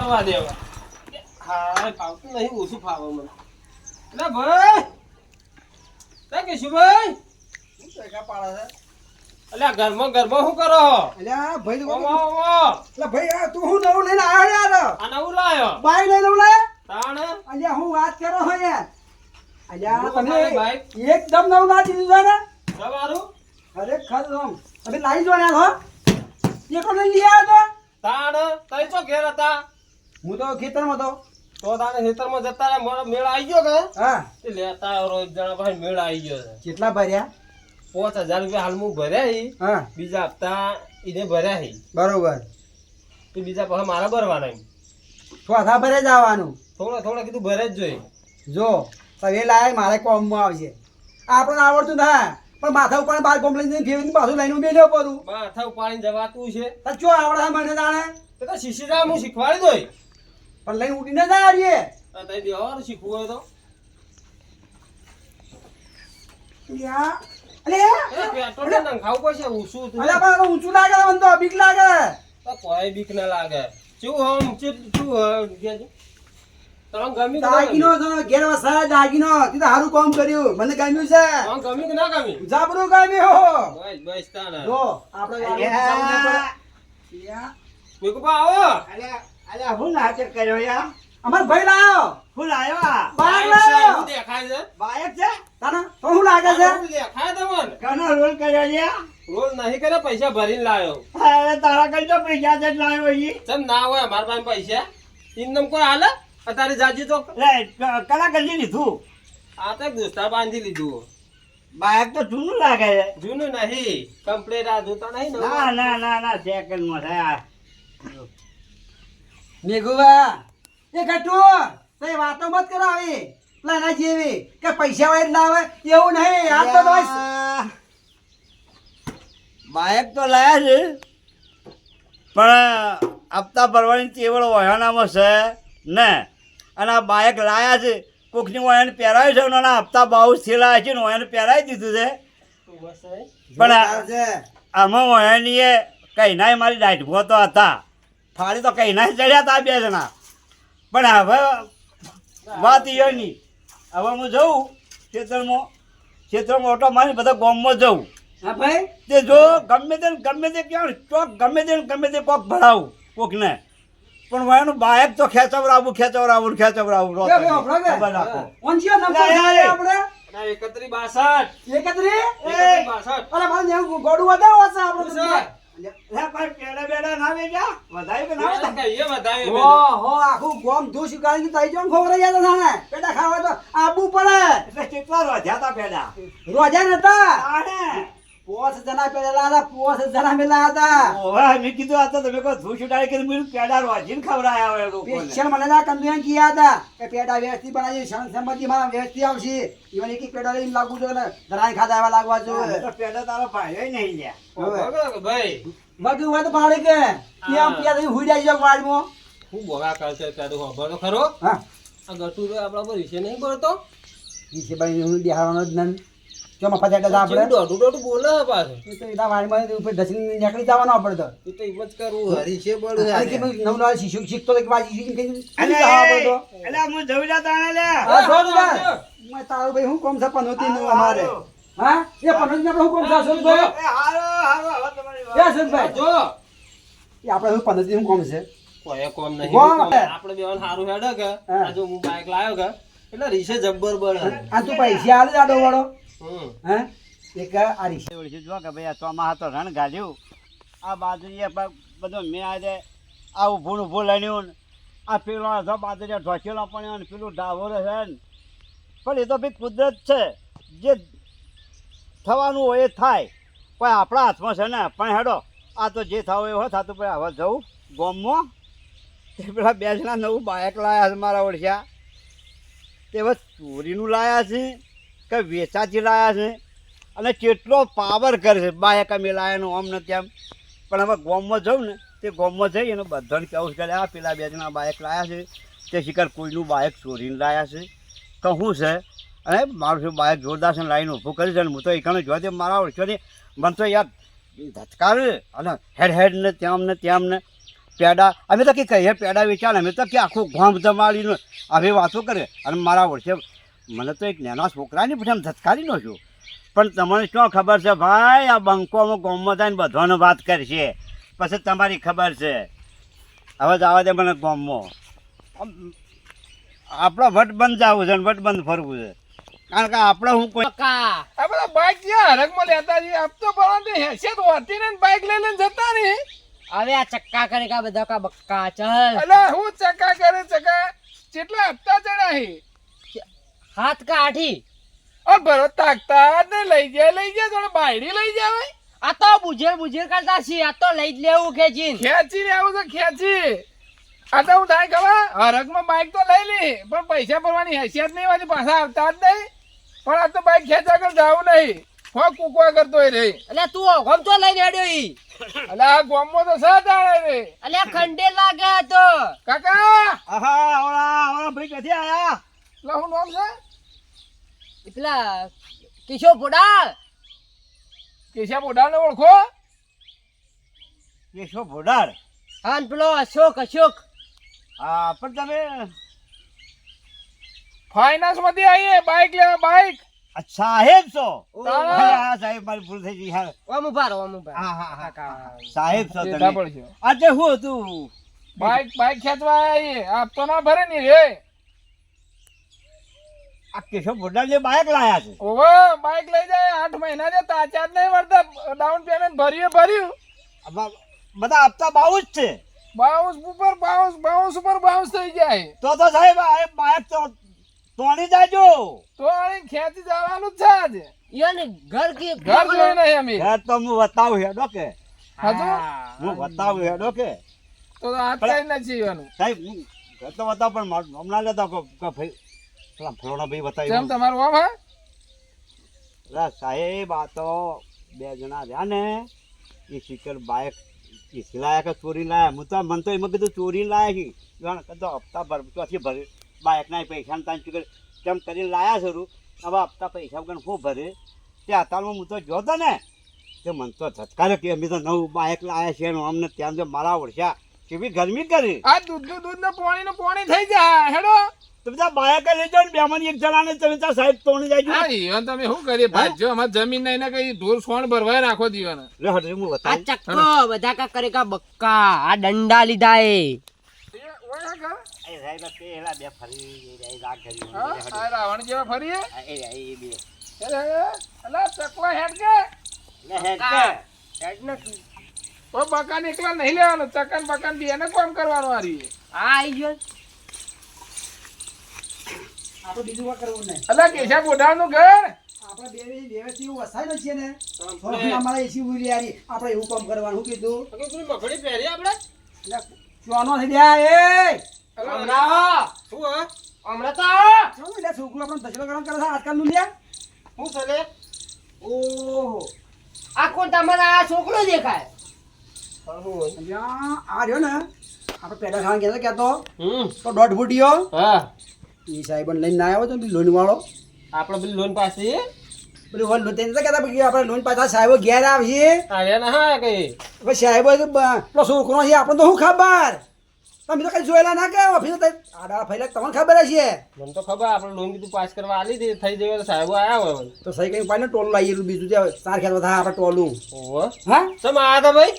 ફરવા દેવા. હા ફાવતું નહીં, ઓછું ફાવે મને. એટલે ભાઈ તે કેશુભાઈ શું ટેકા પાડે છે? અલ્યા ઘરમાં શું કરો? અલ્યા ભાઈ તો ઓમો ઓમો એટલે ભાઈ આ તું હું નવું લઈને આવ્યો યાર? આ નવું લાયો બાઈક લઈને નવું લાયા? તાણ અલ્યા હું વાત કરો હો યાર. અલ્યા નવું તમે લાયો બાઈક. એકદમ નવું ના દીધું છે ને? તમારું ખરેખર આમ તમે લાવી જો યાર હો. એ કોને લઈ આવ્યો તાણ તઈ તો ઘેર હતા. તો? હું તો ખેતરમાં હતો. તો તાણે ખેતરમાં જતા રહ્યા, મારો મેળ આવી ગયો કે હા તે લેતા આવ્યો રોજ જણા ભાઈ મેળ આવી ગયો છે. કેટલા ભર્યા? 5000 રૂપિયા હાલ હું ભર્યા હી. હા બીજા હપ્તા એને ભર્યા હી. બરોબર. તો બીજા પછી મારા ભરવાના હી. ચોથા ભરે જવાનું. થોડા કીધું ભરે જ જોઈએ. જો તમે લાય મારે કોમમાં આવશે. આપણને આવડતું ના પણ માથા ઉપર બાર કોમ લઈને ફેરવીને પાછું લઈને ઉભેલો પડું. માથા ઉપાડીને જવાતું છે. તો ચો આવડે છે મને જાણે તો તો શીશીરા હું શીખવાડી દોય. પણ લઈને ઉડીને ના આવીએ. તઈ દેવાનું શીખવું હોય તો યા અલે પેટ્રોલ ને નંખાવું પડશે. ઊંચું તું અલે પણ ઊંચું લાગે છે મને તો બીક લાગે. તો કોઈ બીક ના લાગે. શું હમ શું કેજો તમને ગમ્યું કે ના દાગીનો તો ઘેર વસાય દાગીનો તું તો સારું કામ કર્યું મને ગમ્યું છે. ગમ્યું? ગમ્યું કે ના ગમ્યું? જાબરું ગમ્યું. બસ બસ તાને જો આપણે યા મેકુપા આવો. અલ્યા હું નાટક કર્યો યાર? અમાર ભાઈ લાયો હું લાયો આ? બાર છે, લાયો એવું દેખાય છે. બાયક છે? તાના તો શું લાગે છે? એવું દેખાય તમને. કનો રોલ કર્યો છે? રોલ નહીં કરે, પૈસા ભરીને લાયો. અરે તારા કઈ તો પૈસા જ લાયો ઈ. ચમ ના હોય અમારા પાસે પૈસા? ઇન્દમ કોઈ હાલે અત્યારે જાજી તો લે કલા કરી લીધું. આ તો એક દોસ્તાર બાંધી લીધું. બાયક તો જૂનું લાગે છે. જૂનું નહીં, કમ્પ્લેટ આ જોતા નહીં ને. ના ના ના ના સેકન્ડમાં થયા. મેઘુબા એ ગટુ તે વાતો મત કરાવી પ્લાના જેવી કે પૈસા વાળી લાવે એવું નહીં. આ તો બસ બાયક તો લાયા છે પણ હપ્તા ભરવાની ચેવડ વહાણામાં છે ને. અને આ બાયક લાયા છે કોકની વહાણ પહેરાવ્યું છે અને આના હપ્તા બહુ થયેલા છે ને વહાણ પહેરાવી દીધું છે. પણ આમાં વહાણીએ કઈ નાય મારી ડાયટમાં તો હતા ફાળી તો કઈ નાય ચડ્યા હતા બે જણા. પણ હવે વાત એ નહીં. હવે હું જઉં ખેતરમાં ઓટો મારી બધા ગામમાં જઉં. હા ભાઈ તે જો ગમે તે ક્યાં ચોક ગમે તે કોક ભરાવું કોકને પણ વાયનું બાયક તો ખેંચવરાવું કે ભાઈ આપણો કે ખબર રાખો. ઓનજીઓ નંબર છે આપણે ના, 3162. 31 3162. અરે મને એવું ગોડું વધાવો છે આપણે શું છે? લે પણ પેડા બેડા ના વેચા વધાયું કે ના એ વેચા? કહીએ બતાવીએ હો હો આખું ગોમ ધૂસ ઉકાળીને તઈ જોન ખોવરાઈ જતા થાને પેટા ખાવા તો આબુ પડે. એટલે કેટલા રોધ્યા તા પેડા? રોજા નતા આને 5 જણા પેલા હતા 5 જણા મેલા હતા. ઓવા મેં કીધું આ તો તમે કોઈ ધૂળ છૂટાડી કે મેં પેડા રોજીને ખવડાયા હોય લોકોને. પેશલ મને ના કંદુયા કિયા હતા કે પેટા વ્યવસ્થિત બનાવી સંમતિ મારા વ્યવસ્થિત આવશે ઈવન એક પેટા લઈને લાગુ જો ને ધરાઈ ખાધા એવા લાગવા જો. આ તો પેડા તારો ભાઈઓ નહીં લ્યા. બરાબર, ભાઈ બધું વાત પાડે કે કેમ પિયા થઈ હુઈ જાય જો વાડમાં. હું બોગા કરશે કાઢું ખબર તો ખરો. હા આ ગટુ આપણા પર વિશે નહીં બોલતો. ઈસે ભાઈ હું બિહારવાનો જ નન જો મફત એટલે આપણે દોઢું બોલે પાછું. એ તો એના વાડમાં ઉપર ધસીને નીકળી જવાનો આપણે તો. એ તો હિંમત કરવું હરીશે બોલું. અરે કે ભાઈ નવ નવ શીખતો તો કે બાજી શીખી અલે આપણે તો અલે હું જઉં જા તાણે લે. હા છોડ દે मैं तारो भाई हूं कौन सा पनोती नु हमारे हां ये पनोती में हूं कौन सा सुन भाई એ હારો હવે તમારી વાત. ये सुन भाई જો ये આપણે હું પનોતી હું કોમ છે કોઈ કોમ નહીં. કોમ. આપણે બેવાન સારું હેડે કે હા. આ જો હું બાઈક લાવ્યો કે એટલે રીશે જબ્બર બળે. આ તું પૈસા આલે જાડો વાળો હમ હે એક આ રીશે ઓળખી જો કે ભાઈ આ ચોમાહા તો રણ ગાલ્યું આ બાજરીએ બધો મેં આજે આ ઊભું લણ્યું ને આ પેલો અડધો બાજરીયા ઢોકેલો પડ્યો ને પેલું ડાવર છે ને પણ એ તો ભાઈ કુદરત છે જે થવાનું હોય એ થાય પણ આપણા હાથમાં છે ને પણ હેડો આ તો જે થવું એવું થતું ભાઈ હવે જવું ગામમાં તે પેલા બે જણા નવું બાઇક લાવ્યા છે મારા ઓળખ્યા તે હવે ચોરીનું લાવ્યા છે કે વેચાતી લાવ્યા છે અને કેટલો પાવર કરે છે બાયક અમે લાયાનું આમ ને તેમ પણ હવે ગામમાં જાઉં ને તે ગામમાં જઈ અને બધાને કેવું કરે આ પેલા બે જણા બાઇક લાવ્યા છે તે શિકાર કોઈનું બાઇક ચોરીને લાવ્યા છે કહું છે અને મારું શું બાઇક જોરદાર છે લાઈને ઊભું કરી છે ને હું તો એકાને જોવા દે મારા ઓળખ્યો ને મને તો યાર ધચકાવે અને હેડ ને તેમ ને પેડા અમે તો કે કહીએ પેડા વેચાણ અમે તો કે આખું ગામ જમાડીને હવે વાતો કરે અને મારા વર્ષે મને તો એક નાના છોકરાની પછી આમ ધતકારી નો છું પણ તમને શું ખબર છે ભાઈ આ બંકોમાં ગામમાં જઈને બધાને વાત કરશે પછી તમારી ખબર છે હવે જવા દે મને ગામમાં આપણો વટ બંધ જવું છે ને વટ બંધ ફરવું છે કારણ કે આપણે હું કોઈ બક્કા આ બધા બાઈક ક્યાં હરકમાં લેતા જઈએ આપ તો બરાબર હેસિયત હોતી ને બાઈક લઈને જતા ને હવે આ ચક્કા કરે કા બધા કા બક્કા ચલ અલા હું ચક્કા કરે ચક્કા કેટલા હપ્તા ચડ્યા હે હાથ કા આઠી और भरत ताकता ने लई जा थोड़ा बायडी लई जावे આ તો બુજેર કરતા છી આ તો લઈ જ લેવું ખેંચીને ખેંચી ને આવું તો ખેંચી આ તો હું થાય ખબર હરકમાં બાઈક તો લઈ લી પણ પૈસા ભરવાની હેસિયત નહીં હોતી પાછા આવતા જ નહીં પણ આ તો બાઈક ખેંચા કર જાવું નહીં હો કુકવા કરતો રે એટલે તું ગમ તો લઈને હેડ્યો ઈ અલે આ ગોમમાં તો સાત આવે રે એટલે ખંડે લાગે તો કાકા આહા ઓલા ભાઈ ક્યાંથી આયા લહુ નામ છે પેલા કિશોર ફોડાળ કેશા બોડા ને ઓળખો કેશો ભોડાર હા ને પેલો અશોક હા પણ તમે ફાઇનાન્સ માંથી આવીએ બાઈક લેવા બાઈક સાહેબ છો તારા? હા સાહેબ મારી ભૂલ થઈ ગઈ હા ઓમ ઉભા રહો હા હા સાહેબ છો જેઠા તમે પડશે આજે શું હતું બાઈક ખેંચવા આવીએ આપતો ના ભરે ની રે આ કેશો ભોડાર જે બાઇક લાયા છે ઓવો બાઈક લઈ જાય 8 મહિના જે તાચા જ નહીં વળતા ડાઉન પેમેન્ટ ભર્યું આમાં બધા હપ્તા બાઉ જ છે બાઉન્સ ઉપર બાઉન્સ થઈ જાય તો સાહેબ આ બાઇક તો તોડી જાજો તો આને ખેંચી જવાનું જ છે આજે યાને ઘર કે ઘર જોઈ નહીં અમે ઘર તો હું બતાવું હેડો કે હજુ હું બતાવું હેડો કે તો હાથ કઈ નથી જવાનું સાહેબ હું ઘર તો બતાવ પણ મારું હમણાં લેતા ભાઈ પેલા ફલોણા ભાઈ જેમ બતાવ્યું તમારું આમ હા અરે સાહેબ આ તો બે જણા રહ્યા ને એ શીકર બાઇક લાયા કે ચોરી લાયા હું તો મને તો એમાં કીધું ચોરી લાયા છે જાણ કદો હપ્તા ચોથી ભરે બાઇકના પૈસા તાન શીકર કેમ કરીને લાયા છે હવે હપ્તા પૈસા વગર શું ભરે તે અત્યારમાં હું તો જોતો ને તે મને તો ધટકારે કે અમે તો નવું બાઇક લાયા છે એનું અમને ત્યાં જો મારા વર્ષા કેવી ગરમી કરી આ દૂધ ને પાણી થઈ જાય હેડો તમે ત્યાં બાઇક લઈ જાઓ ને બેમાંથી એક જણાને તમે ત્યાં સાહેબ તોડી જાય હા ઈવન તમે શું કરીએ ભાઈ જો અમાર જમીન નહીં ને કઈ ઢોર સોણ ભરવાય રાખો દીવાના રે હટ હું આ બતાવું ચક્કો બધા કા કરે કા બક્કા આ દંડા લીધા એ એ સાહેબ પેલા બે ફરી રાગ કરી આ રાવણ જેવા ફરીએ એ બે અલા ચકવા હેડ કે લે હેડ કે હેડ નથી ઓ બકાન એકલા નહીં લેવાનો ચકન બકાન બી એને કામ કરવાનું આ રહી આ આઈ ગયો આપણે બીજું વાત કરવું નહીં અલા કેશા બોડાનું ઘર આપણે બે વ્યવસ્થિત એવું વસાયેલું છે ને તો અમારે એસી ઉરી આરી આપણે એવું કામ કરવાનું શું કીધું મગડી પહેરી આપણે ચોનો થઈ ગયા એ હમણાં શું હા હમણાં તો આવો. ચાલો એટલે છોકરો આપણને ધચલો ગરમ કરે છે આજકાલનું લ્યા શું ચાલે ઓહો આ કોણ તમારા આ છોકરો દેખાય અહીંયા આ રહ્યો ને આપણે પેડા ખાવા ગયા હતા ક્યાં હમ તો દોઢ ફૂટીયો હા એ સાહેબ લઈને ના આવ્યો તો લોન વાળો આપણે પેલી લોન પાસે પેલું વન તેને તો કહેતા કે આપણે લોન પાછા સાહેબો ઘેર આવીએ આવ્યા ના હા કઈ હવે સાહેબો પેલો છોકરો છે આપણને તો શું ખબર તમે તો કઈ જોયેલા ના કે ઓફિસ આડા ફેલા તમને ખબર હશે મને તો ખબર આપણે લોન કીધું પાસ કરવા આલી દે થઈ જાય તો સાહેબ આયા હોય તો સહી કઈ પાડે ટોલું લાવીએ બીજું ત્યાં સાર ખેતમાં થાય આપણે ટોલું ઓહો હા સમ આયા તા ભાઈ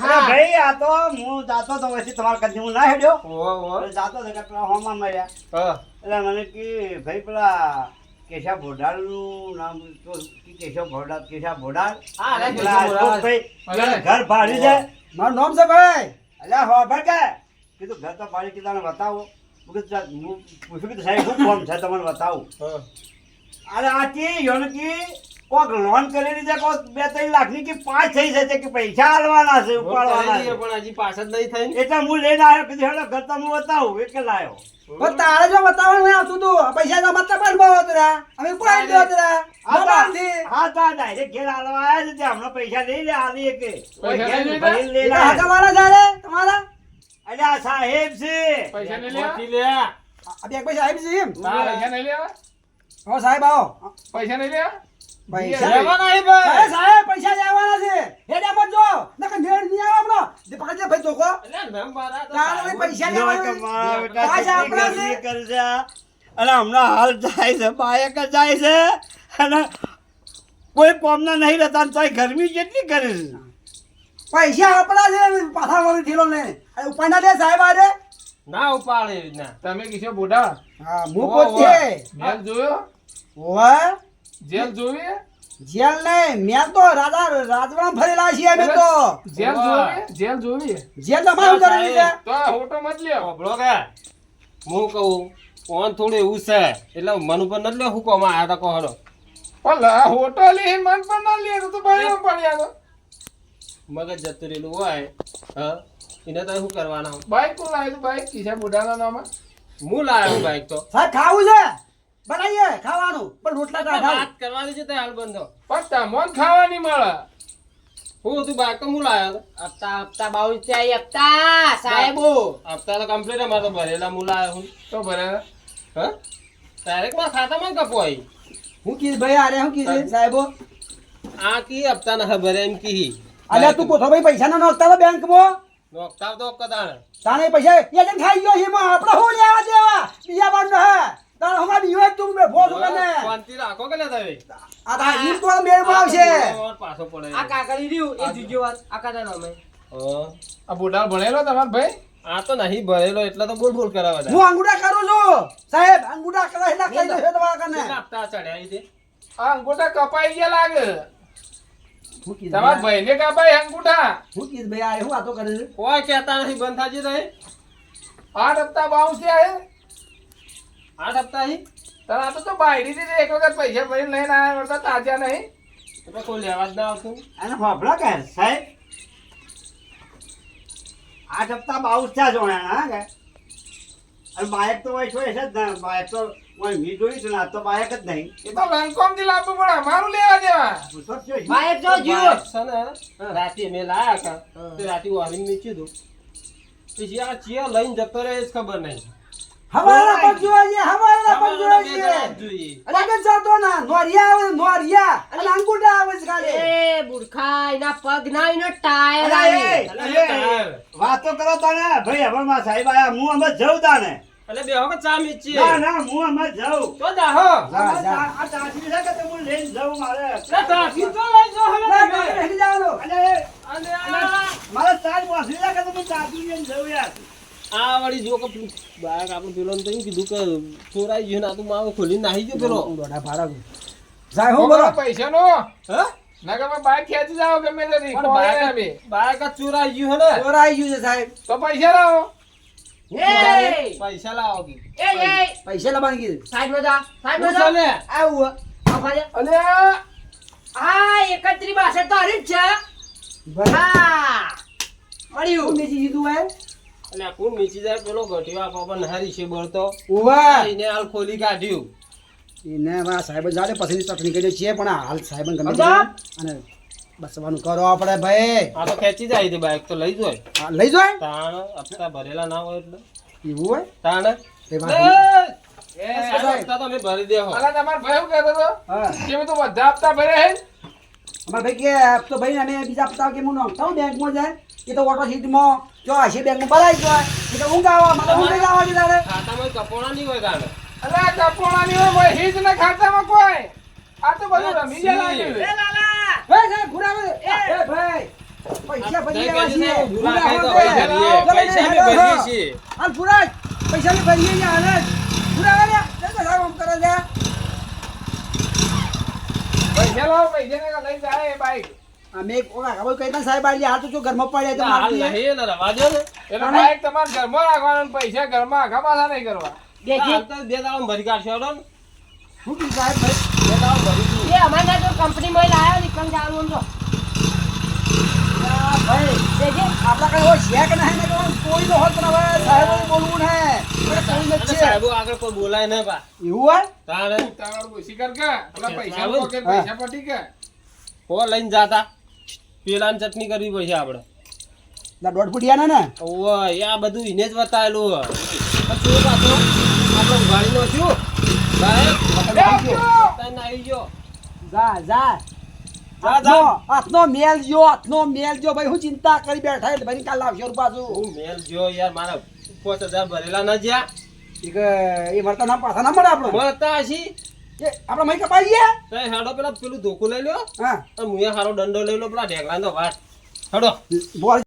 અરે ભાઈ આ તો હું જાતો તો પછી તમારા કદી હું ના હેડ્યો ઓહો ઓહો જાતો તો કે પેલા હોમાં મળ્યા હા એટલે મને કે ભાઈ પેલા કેશા ભોડાળનું નામ તો કેશવ ભોડાળ હા, રે, પેલા કેશવ ભોડાળ. અશોકભાઈ અરે. ઘર ભાડ્યું છે મારું નામ છે ભાઈ અલ્યા હો ભાઈ કે કીધું ઘર તો ભાડે કીધું આને બતાવો હું કીધું હું પૂછ્યું કે સાહેબ શું ફોર્મ છે તમને બતાવું હા અરે આ કી યોનકી કોક લોન કરેલી છે કોક 2-3 લાખની કે 5 થઈ જશે કે પૈસા આલવાના છે ઉપાડવાના છે પણ હજી પાસ જ નહીં થઈ એટલે હું લઈને આવ્યો કીધું હેડો ઘર તો હું બતાવું એટલે લાયો પણ તારે જો બતાવવાનું નહીં આવતું તું પૈસા તો મતલબ પણ બહુ હતા અમે પુરાઈ દો હતા હા તો ડાયરેક્ટ ઘેર આલવા આવ્યા છે ત્યાં હમણાં પૈસા લઈ લે આલી કે પૈસા ઘેર લઈ ભરીને લઈને હકા આવ્યા. વાળા જાણે તમારા અલ્યા આ સાહેબ છે પૈસા નહીં લેવા આ બે પૈસા આવી છે એમ પૈસા નહીં લેવા હો સાહેબ આવો પૈસા નહીં લેવા પૈસા લેવાના નહીં ભાઈ. અરે સાહેબ પૈસા લેવાના છે હેડે મત જો નકર મેળ નહીં આવે આપણો જે પકડ લે ભાઈ ચોકો તારે ભાઈ પૈસા લેવાના મારા બેટા પાછા કેટલી આપણા ગરમી કરશે. અને હમણાં હાલ જાય છે બાયક જ જાય છે અને કોઈ કોમના નહીં રહેતા ને તોય ગરમી કેટલી કરે છે. પૈસા આપણા છે પાછા વળી ઢીલો લઈને અરે ઉપાડના દે સાહેબ આરે ના ઉપાડે ના તમે કીધો બુઢા હા હું પોતે મેલ જોયો ઓવે જેલ જોવી જેલ નહીં મેં તો રાજવાડા ફરેલા છીએ અમે તો જેલ જોવી જેલ જોવી જેલ તો મારું કરી છે તો હોટો મત લ્યો ઓબળો કે હું કહું કોણ થોડું એવું છે એટલે મન ઉપર નથી લ્યો હું કોમાં આયા તા કોહરો પણ હોટો લી મન પણ ના લે તો ભાઈ પડ્યા તો મગજ જતું રહેલું હોય હા એને તો શું કરવાના બાઈક કોણ લાવ્યું બાઈક કીધા બુઢાના નામાં હું લાવ્યો બાઈક તો સાહેબ ખાવું છે બનાવીએ ખાવાનું પણ રોટલા ટાઢા વાત કરવાની છે તે હાલ બંધો પણ તમોન ખાવા નહીં મળે હું તું બાઈક તો હું લાવ્યો હપ્તા હપ્તા બાઉન્સ ચાઈ હપ્તા સાહેબો હપ્તા તો કમ્પ્લીટ અમારે તો ભરેલા હું લાવ્યો હું તો ભરે હા ડાયરેક્ટ મારા ખાતામાં કપવાઈ હું કીધું ભાઈ આરે હું કીધું સાહેબો આ કી હપ્તા ના ભરે એમ કી અલ્યા તું પોતો ભાઈ પૈસા ના નોખતા બેંકમાં નોકતા તો કદાણ તાણે પૈસા એ જન ખાઈ ગયો હિમો આપણે હું લેવા દેવા બીજા બાર હે તાણે હમા બીજો તું બે ફોન કરે શાંતિ રાખો કે લે તમે આ તા ઈ તો મેળમાં આવશે પાછો પડે આ કાકડી રહ્યું એ જુજો વાત આ કાકા નામે હા. આ બુઢા ભણેલો તમાર ભાઈ આ તો નહીં ભરેલો એટલે તો બોલ બોલ કરાવે હું અંગૂઠા કરું છું સાહેબ અંગૂઠા કરાઈ ના કઈ દે દવા કને હપ્તા ચડ્યા ઈ તે આ અંગૂઠા કપાઈ ગયા લાગે હું કીધું તમાર ભાઈને કપાઈ અંગૂઠા હું કીધું ભાઈ આરે હું વાતો કરે છે કોઈ કહેતા નથી બંધ થાજી રહે 8 હપ્તા બાઉન્સ થયા હે 8 હપ્તા હી તાર આ તો બાયડી થી એક વખત પૈસા ભરીને લઈને આવ્યા વળતા તાજા નહીં એટલે કોઈ લેવા જ ના આવતું અને હોભળો કે સાહેબ 8 હપ્તા 22 જોણા હા કે અને બાયક તો હોય છે જ ને બાયક તો કોઈ મી જોઈ છે ને આ તો બાયક જ નહીં એ તો લંકોમ થી લાવવું પડે અમારું લેવા દેવા પૂછો જ છે. બાઈક જો જીઓ બાઈક છે ને રાતે મેં લાયા કા તે રાતે વારી નીચે દો પછી આ ચિયા લઈને જતો રહે એ જ ખબર નહીં હવાલા પર જોઈએ હવાલા પર જોઈએ જોઈએ અરે કે જાતો ના નોરિયા આવે નોરિયા અને અંગૂઠા આવે છે ખાલી એ બુરખા એના પગ ના એનો ટાયર અરે, આવે એ, વાતો કરો તાને ભાઈ હવે માં સાહેબ આયા હું અમે જઉં તાને એટલે બેહો કે ચા મીચી ના ના હું અમે જઉં તો જાહો જા, જા. આ તાસી છે કે હું લઈને જઉં મારે એટલે તાકી તો લઈ જો હવે ના, તમે. ના, હેડી જવાનું. અને અને આ મારે ચાર પાસી છે કે હું તાસી લઈને જઉં યાર આ વાળી જો કે બાઈક આપણે પેલો ને તો એમ કીધું કે ચોરાઈ ગયું ને આ તો માવો ખોલીને નાહી ગયો પેલો દોઢા ભાડા સાહેબ હું બોલો પૈસા નો હા ના કે બાઈક ખેંચી જાઓ ગમે તેની પણ કોઈ બાઈક બી. બાઈક જ ચોરાઈ ગયું હે ને ચોરાઈ ગયું છે સાહેબ તો પૈસા લાવો એ પૈસા લાવો કે એ પૈસા લાવવાનું કીધું સાઈડ માં જા સાઈડ માં ચાલે જા આવું આફાજે અને આ 31 તો હરી જ છે ભાઈ હા મળ્યું હું નીચે જીધું હે એટલે આ કોણ નીચી જાય પેલો ગઠિયો આપો પણ હારી છે બળતો ઉવા એને હાલ ખોલી કાઢ્યું એને વા સાહેબ જાડે પછી ચટણી કરી છે પણ હાલ સાહેબ ગમે તે અમદાવાદ? અને બસવાનું કરો આપણે ભાઈ આ તો ખેંચી જાય છે બાઈક તો લઈ જાય હા, લઈ જાય તાણ હપ્તા ભરેલા ના હોય એટલે એવું હોય તાણ એ વાત એ, નહીં. એ સાહેબ હપ્તા તો અમે ભરી દેહો અલા તમાર ભાઈ શું કહેતો હતો હા કે મેં તો બધા હપ્તા ભર્યા હે અમાર ભાઈ કે તો ભાઈ અમે બીજા પતા કે હું નોખતા બેંકમાં જાય એ તો ઓટો સીટમાં જો હશે બેંકમાં ભરાઈ જાય એ તો ઊંઘ આવા મને ઊંઘ જ આવવા દીધા રે ખાતામાં કપોણા નહીં હોય તાણ અલા કપોણાની હોય ભાઈ હિજ ને ખાતામાં કોઈ આ તો બધું રમી ગયા લાગ્યું છે. ભાઈ સાહેબ ઘુરાવે એ ભાઈ પૈસા ભરી જય લેવા કહેજો છીએ ને, ભૂલા ખાઈ તો ભૂલા પૈસા હોય. ભરીએ. ચલો, પૈસા હેડો, બી ભરીએ છીએ. હાલ ભૂરા પૈસા બી ભરીએ ને હાલ જ. ભૂરા લે જલ્દી સાહેબ આમ કરો છે પૈસા લાવો પૈસા ને લઈ જાય એ બાઈક અમે એક ઓલા ખબર કઈતા સાહેબ આલી હાલ તો જો ઘરમાં પડ્યા તો હાલ મારતી હે. નહીં ને રવા દો ને એટલે બાઈક તમારે ઘરમાં રાખવાનું ને પૈસા ઘરમાં આખા પાછા નહીં કરવા દેખી હાલ તો બે દાડા ભરી કાઢશો હેડો ને. શું કીધું સાહેબ ભાઈ બે દાડા ભરી દઉં. એ અમારે તો કંપની માં લાયો નીકળ જવાનું તો આ ભાઈ દેખી આપણા કઈ હોય શેક નહીં ને કોઈ કોઈ નો હોત પણ હવે સાહેબ બોલવું ને કોઈ કોઈ અને નથી સાહેબો આગળ કોઈ બોલાય ને બા એવું હોય તાણે ઉતાવળ ઓછી કર કે પેલા પૈસા લાવો. પોકેટ પૈસા પટી કે કો લઈને જાતા પેલા ચટણી કરવી પડશે આપણે ના દોઢ ફૂટિયા ને ઓય આ બધું એને જ બતાવેલું હે પછી પાછો આપણે ઉઘાડી નો છું બાઈક એ, બતાવીને આવી ગયો જા જા જા, જા. હાથનો મેલ જો ભાઈ હું ચિંતા કરી બેઠા એટલે ભાઈ કાલ આવશે પાછું હું મેલ જો યાર મારા 5000 ભરેલા ના જ્યાં એ વર્તા ના પાછા ના મળે આપણે મળતા હશી એ આપણે મહી કપાઈ ગયા તઈ હાડો પેલા પેલું ધોકું લઈ લ્યો હા અને મુએ હારો દંડો લઈ લો પેલા ઢેગલાનો વાટ હાડો બોલ